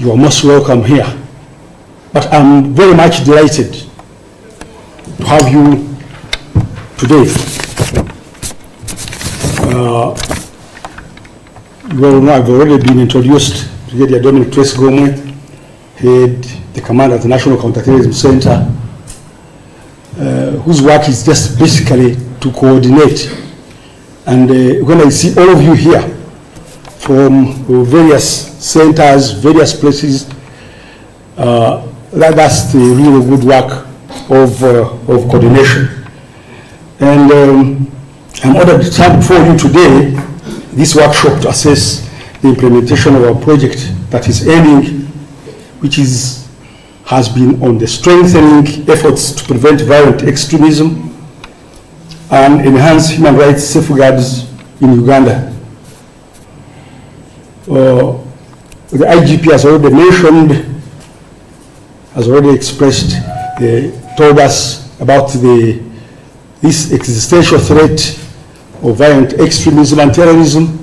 you are most welcome here. But I'm very much delighted to have you today. You all know I've already been introduced. Brigadier Dominic Trace Gomwe, head the commander of the National Counterterrorism Center, whose work is just basically to coordinate. And when I see all of you here from various centers, various places, that's the really good work of coordination. And I'm honored to stand before you today, this workshop to assess the implementation of our project that is aiming, which has been on the strengthening efforts to prevent violent extremism and enhance human rights safeguards in Uganda. The IGP has already mentioned, has already expressed, told us about this existential threat of violent extremism and terrorism,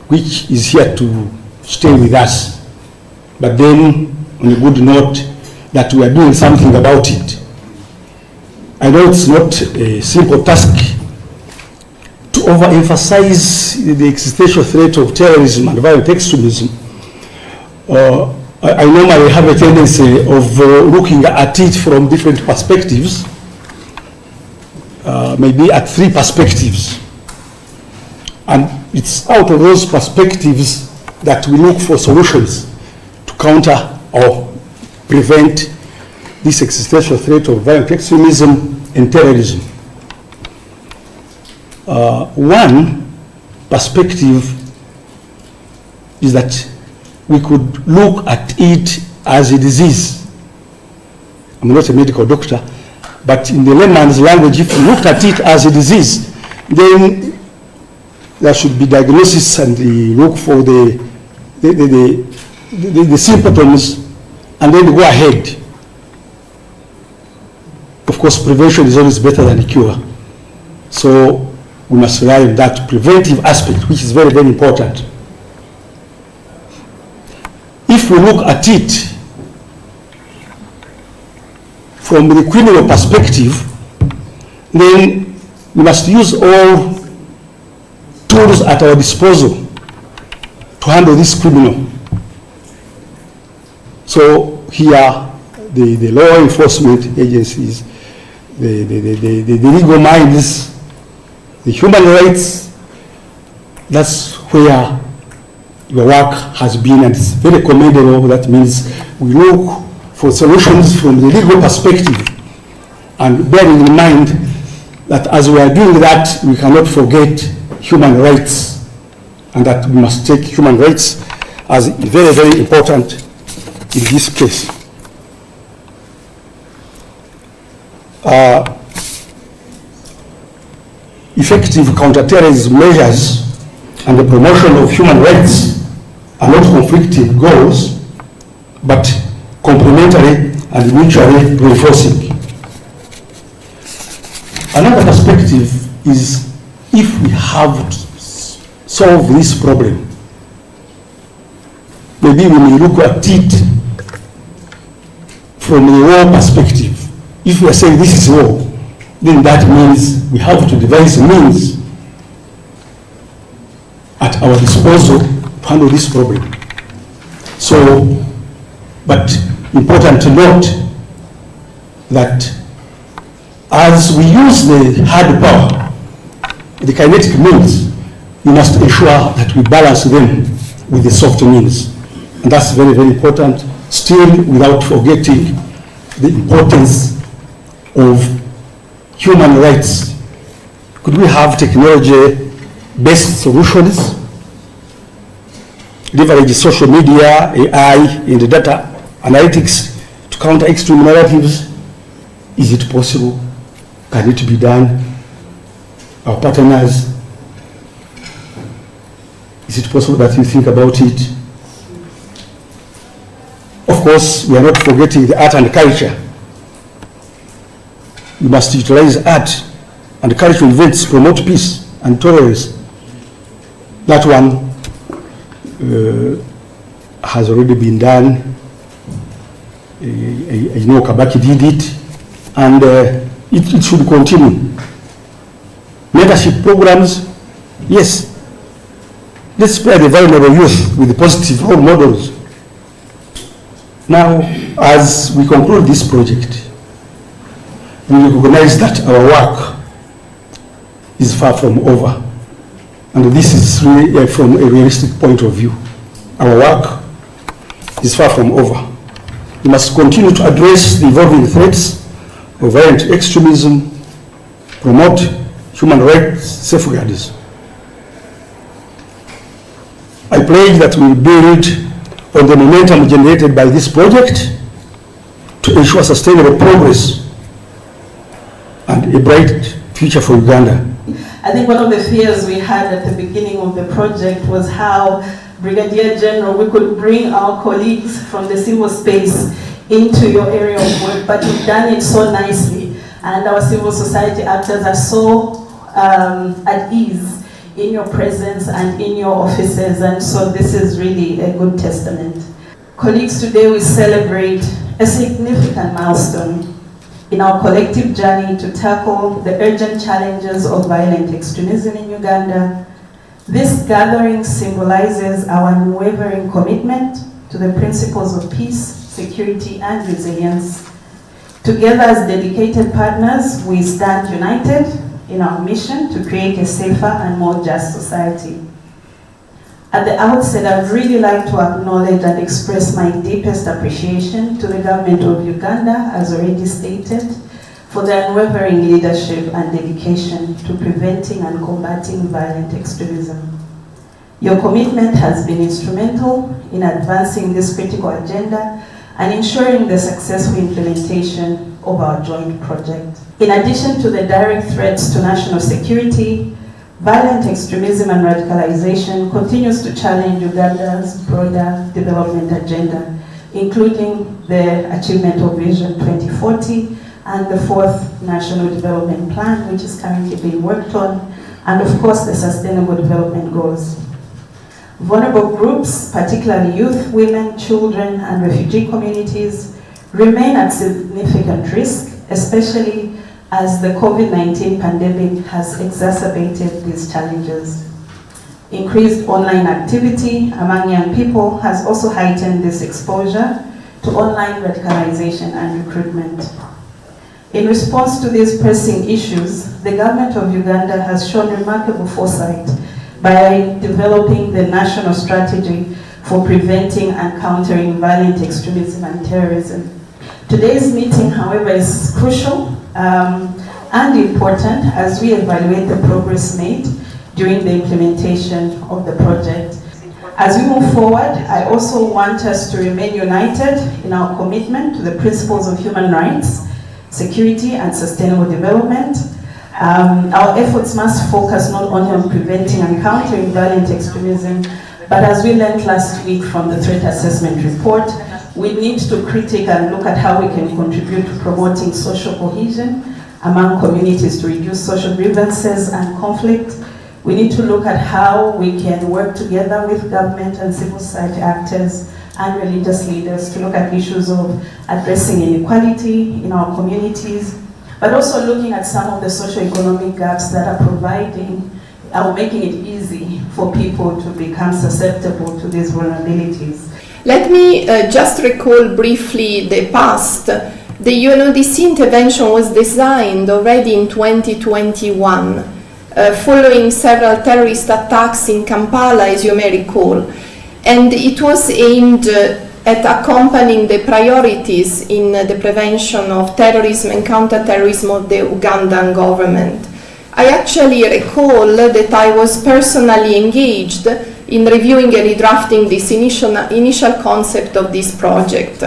which is here to stay with us. But then, on a good note, that we are doing something about it. I know it's not a simple task to overemphasize the existential threat of terrorism and violent extremism. I normally have a tendency of looking at it from different perspectives, maybe at 3 perspectives. And it's out of those perspectives that we look for solutions to counter or prevent this existential threat of violent extremism and terrorism. One perspective is that we could look at it as a disease. I'm not a medical doctor, but in the layman's language, if you looked at it as a disease, then there should be diagnosis and look for the symptoms and then go ahead. Of course, prevention is always better than a cure. So we must rely on that preventive aspect, which is very, very important. If we look at it from the criminal perspective, then we must use all tools at our disposal to handle this criminal. So here, the law enforcement agencies, the legal minds, the human rights, that's where your work has been, and it's very commendable. That means we look for solutions from the legal perspective, and bearing in mind that as we are doing that, we cannot forget human rights, and that we must take human rights as very, very important in this case. Effective counterterrorism measures and the promotion of human rights are not conflicting goals, but complementary and mutually reinforcing. Another perspective is if we have to solve this problem, maybe we may look at it from a war perspective. If we are saying this is war, then that means we have to devise means at our disposal to handle this problem. So, but important to note that as we use the hard power, the kinetic means, we must ensure that we balance them with the soft means. And that's very, very important, still without forgetting the importance of human rights. Could we have technology-based solutions, leverage social media, AI, and data analytics to counter extreme narratives? Is it possible? Can it be done? Our partners, is it possible that you think about it? Of course, we are not forgetting the art and culture. We must utilize art and cultural events to promote peace and tolerance. That one has already been done. I know Kabaki did it, and it should continue. Mentorship programs, yes. Let's spare the vulnerable youth with the positive role models. Now, as we conclude this project, we recognize that our work is far from over. And this is really from a realistic point of view. Our work is far from over. We must continue to address the evolving threats of violent extremism, promote human rights safeguards. I pledge that we build on the momentum generated by this project to ensure sustainable progress and a bright future for Uganda. I think one of the fears we had at the beginning of the project was how, Brigadier General, we could bring our colleagues from the civil space into your area of work, but you've done it so nicely, and our civil society actors are so at ease in your presence and in your offices, and so this is really a good testament. Colleagues, today we celebrate a significant milestone in our collective journey to tackle the urgent challenges of violent extremism in Uganda. This gathering symbolizes our unwavering commitment to the principles of peace, security, and resilience. Together as dedicated partners, we stand united in our mission to create a safer and more just society. At the outset, I'd really like to acknowledge and express my deepest appreciation to the government of Uganda, as already stated, for their unwavering leadership and dedication to preventing and combating violent extremism. Your commitment has been instrumental in advancing this critical agenda and ensuring the successful implementation of our joint project. In addition to the direct threats to national security, violent extremism and radicalization continues to challenge Uganda's broader development agenda, including the achievement of Vision 2040 and the 4th National Development Plan, which is currently being worked on, and of course the Sustainable Development Goals. Vulnerable groups, particularly youth, women, children, and refugee communities, remain at significant risk, especially as the COVID-19 pandemic has exacerbated these challenges. Increased online activity among young people has also heightened this exposure to online radicalization and recruitment. In response to these pressing issues, the government of Uganda has shown remarkable foresight by developing the national strategy for preventing and countering violent extremism and terrorism. Today's meeting, however, is crucial and important as we evaluate the progress made during the implementation of the project. As we move forward, I also want us to remain united in our commitment to the principles of human rights, security, and sustainable development. Our efforts must focus not only on preventing and countering violent extremism, but as we learned last week from the threat assessment report, we need to critique and look at how we can contribute to promoting social cohesion among communities to reduce social grievances and conflict. We need to look at how we can work together with government and civil society actors and religious leaders to look at issues of addressing inequality in our communities, but also looking at some of the socio-economic gaps that are making it easy for people to become susceptible to these vulnerabilities. Let me just recall briefly the past. The UNODC intervention was designed already in 2021, following several terrorist attacks in Kampala, as you may recall. And it was aimed at accompanying the priorities in the prevention of terrorism and counter-terrorism of the Ugandan government. I actually recall that I was personally engaged in reviewing and redrafting this initial concept of this project.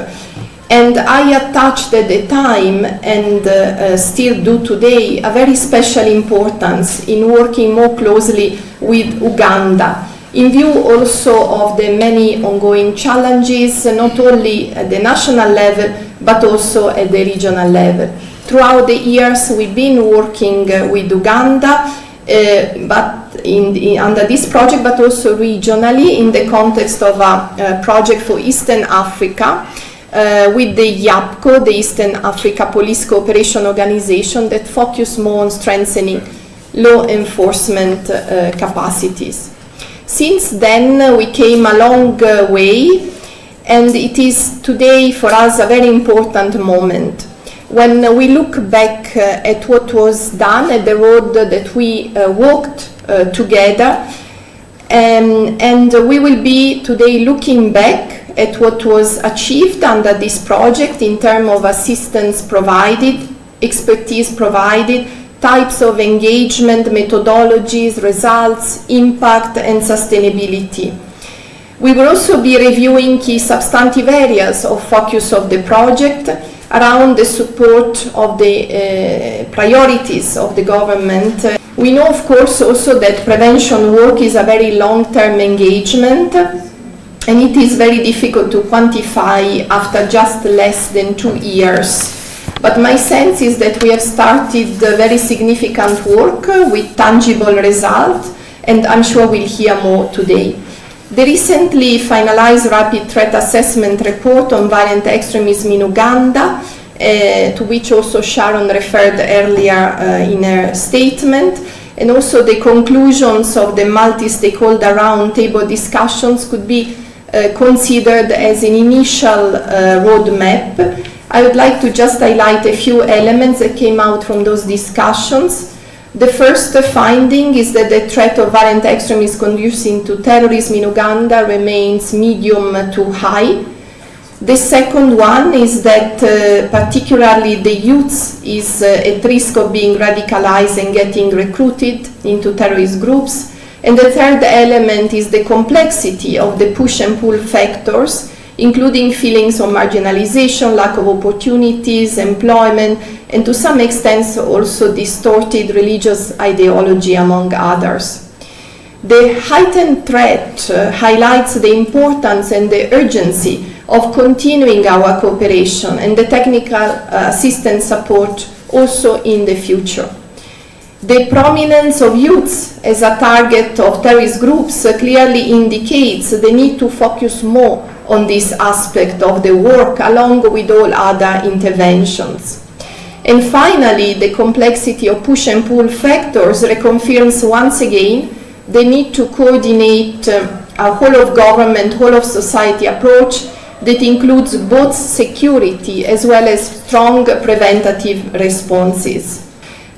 And I attached at the time, and still do today, a very special importance in working more closely with Uganda, in view also of the many ongoing challenges, not only at the national level, but also at the regional level. Throughout the years, we've been working with Uganda, but under this project, but also regionally in the context of a project for Eastern Africa with the YAPCO, the Eastern Africa Police Cooperation Organization, that focus more on strengthening law enforcement capacities. Since then, we came a long way, and it is today for us a very important moment. When we look back at what was done, at the road that we walked together, and we will be today looking back at what was achieved under this project in terms of assistance provided, expertise provided, types of engagement, methodologies, results, impact, and sustainability. We will also be reviewing key substantive areas of focus of the project around the support of the priorities of the government. We know, of course, also that prevention work is a very long-term engagement, and it is very difficult to quantify after just less than 2 years. But my sense is that we have started very significant work with tangible results, and I'm sure we'll hear more today. The recently finalized Rapid Threat Assessment Report on Violent Extremism in Uganda, to which also Sharon referred earlier in her statement, and also the conclusions of the multi-stakeholder roundtable discussions could be considered as an initial roadmap. I would like to just highlight a few elements that came out from those discussions. The first finding is that the threat of violent extremism conducing to terrorism in Uganda remains medium to high. The second one is that particularly the youth is at risk of being radicalized and getting recruited into terrorist groups. And the third element is the complexity of the push and pull factors, including feelings of marginalization, lack of opportunities, employment, and to some extent also distorted religious ideology, among others. The heightened threat highlights the importance and the urgency of continuing our cooperation and the technical assistance support also in the future. The prominence of youths as a target of terrorist groups clearly indicates the need to focus more on this aspect of the work along with all other interventions. And finally, the complexity of push and pull factors reconfirms once again the need to coordinate a whole of government, whole of society approach that includes both security as well as strong preventative responses.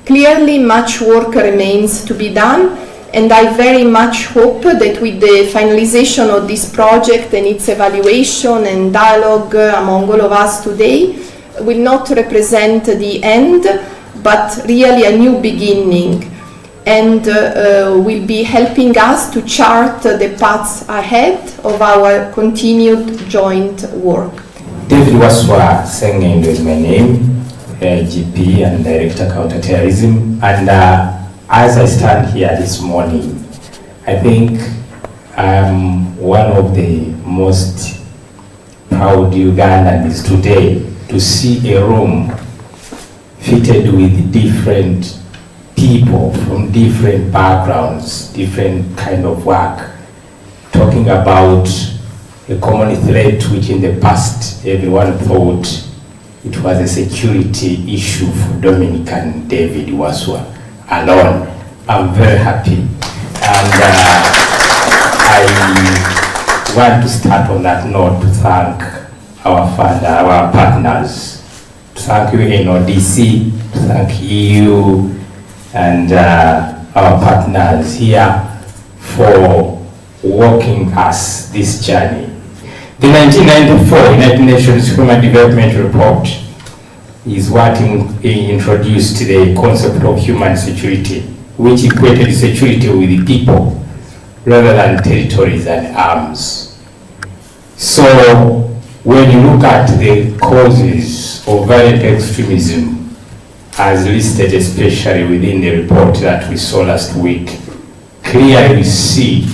Clearly, much work remains to be done, and I very much hope that with the finalization of this project and its evaluation and dialogue among all of us today will not represent the end, but really a new beginning, and will be helping us to chart the paths ahead of our continued joint work. David Waswa Sengendo is my name, GP and Director Counterterrorism, and as I stand here this morning, I think I'm one of the most proud Ugandans today to see a room fitted with different people from different backgrounds, different kind of work, talking about a common threat which in the past everyone thought it was a security issue for Dominican David Waswa alone. I'm very happy, and I want to start on that note to thank our father, our partners, to thank you NODC, to thank you and our partners here for walking us this journey. The 1994 United Nations Human Development Report is what introduced the concept of human security, which equated security with people rather than territories and arms. So when you look at the causes of violent extremism, as listed especially within the report that we saw last week, clearly we see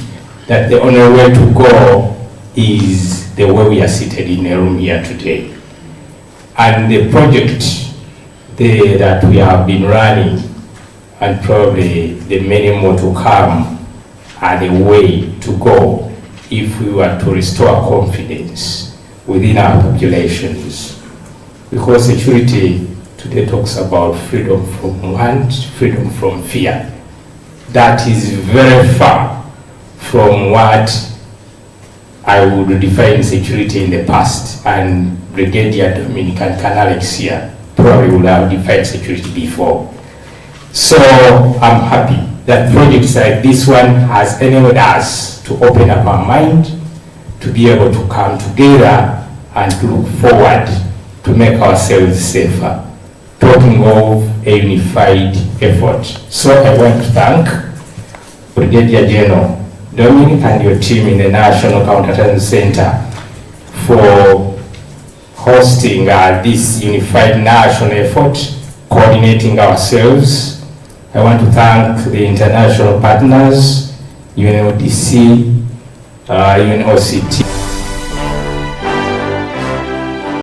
that the only way to go is the way we are seated in a room here today. And the project that we have been running, and probably the many more to come, are the way to go if we were to restore confidence within our populations. Because security today talks about freedom from want, freedom from fear. That is very far from what I would define security in the past, and Brigadier Dominican Canalex here probably would have defined security before. So I'm happy that projects like this one has enabled us to open up our mind, to be able to come together and to look forward to make ourselves safer, talking of a unified effort. So I want to thank Brigadier General Dominic and your team in the National Counterterrorism Center for hosting this unified national effort, coordinating ourselves. I want to thank the international partners, UNODC, UNOCT.